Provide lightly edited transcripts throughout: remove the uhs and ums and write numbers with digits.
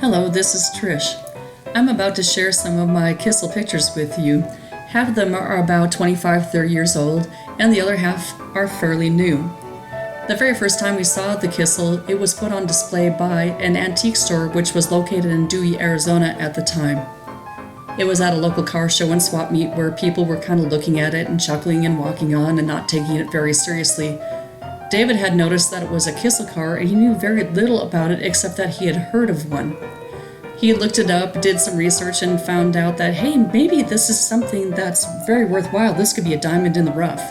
Hello, this is Trish. I'm about to share some of my Kissel pictures with you. Half of them are about 25-30 years old, and the other half are fairly new. The very first time we saw the Kissel, it was put on display by an antique store which was located in Dewey, Arizona at the time. It was at a local car show and swap meet where people were kind of looking at it and chuckling and walking on and not taking it very seriously. David had noticed that it was a Kissel car and he knew very little about it except that he had heard of one. He looked it up, did some research, and found out that, hey, maybe this is something that's very worthwhile. This could be a diamond in the rough.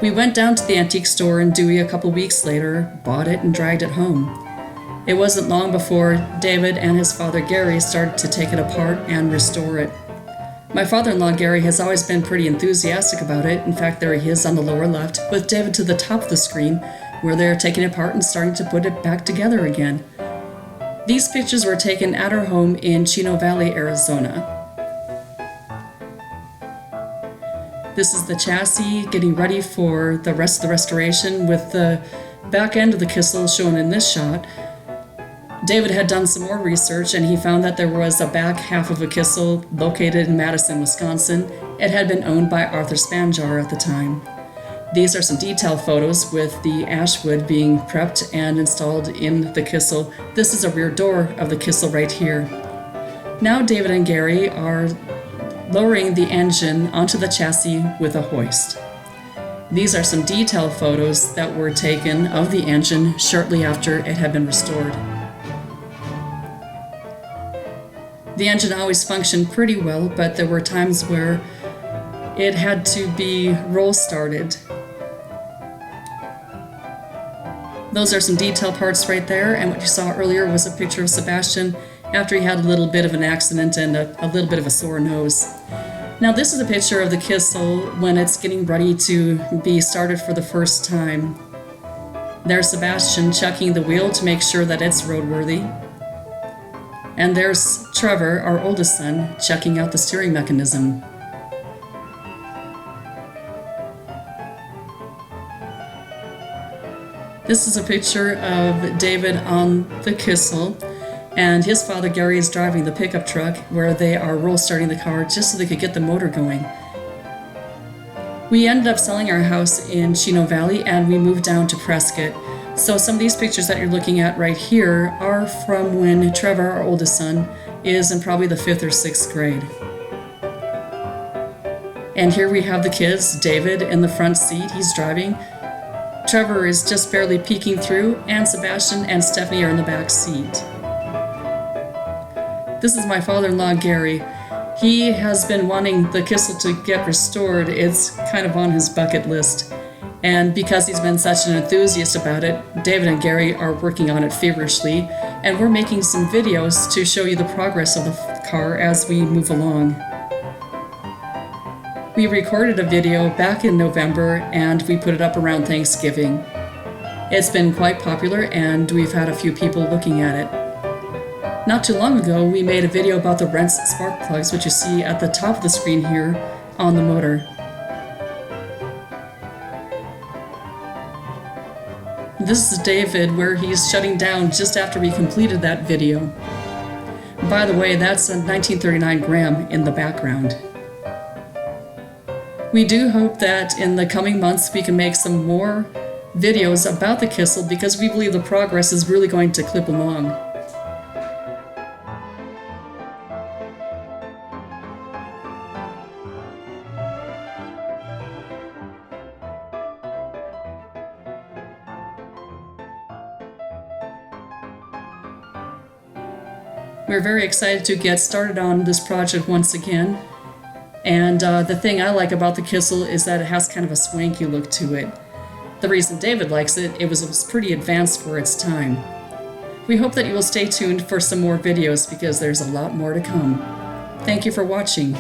We went down to the antique store in Dewey a couple weeks later, bought it, and dragged it home. It wasn't long before David and his father Gary started to take it apart and restore it. My father-in-law Gary has always been pretty enthusiastic about it. In fact, there he is on the lower left, with David to the top of the screen, where they're taking it apart and starting to put it back together again. These pictures were taken at our home in Chino Valley, Arizona. This is the chassis getting ready for the rest of the restoration, with the back end of the Kissel shown in this shot. David had done some more research and he found that there was a back half of a Kissel located in Madison, Wisconsin. It had been owned by Arthur Spanjar at the time. These are some detailed photos with the ash wood being prepped and installed in the Kissel. This is a rear door of the Kissel right here. Now David and Gary are lowering the engine onto the chassis with a hoist. These are some detailed photos that were taken of the engine shortly after it had been restored. The engine always functioned pretty well, but there were times where it had to be roll started. Those are some detail parts right there, and what you saw earlier was a picture of Sebastian after he had a little bit of an accident and a little bit of a sore nose. Now this is a picture of the Kissel when it's getting ready to be started for the first time. There's Sebastian checking the wheel to make sure that it's roadworthy. And there's Trevor, our oldest son, checking out the steering mechanism. This is a picture of David on the Kissel, and his father Gary is driving the pickup truck where they are roll starting the car just so they could get the motor going. We ended up selling our house in Chino Valley and we moved down to Prescott. So some of these pictures that you're looking at right here are from when Trevor, our oldest son, is in probably the 5th or 6th grade. And here we have the kids, David in the front seat, he's driving. Trevor is just barely peeking through, and Sebastian and Stephanie are in the back seat. This is my father-in-law, Gary. He has been wanting the Kissel to get restored. It's kind of on his bucket list. And because he's been such an enthusiast about it, David and Gary are working on it feverishly, and we're making some videos to show you the progress of the car as we move along. We recorded a video back in November and we put it up around Thanksgiving. It's been quite popular and we've had a few people looking at it. Not too long ago, we made a video about the Rents spark plugs, which you see at the top of the screen here on the motor. This is David where he's shutting down just after we completed that video. By the way, that's a 1939 Graham in the background. We do hope that in the coming months we can make some more videos about the Kissel because we believe the progress is really going to clip along. We're very excited to get started on this project once again. And the thing I like about the Kissel is that it has kind of a swanky look to it. The reason David likes it, it was pretty advanced for its time. We hope that you will stay tuned for some more videos because there's a lot more to come. Thank you for watching.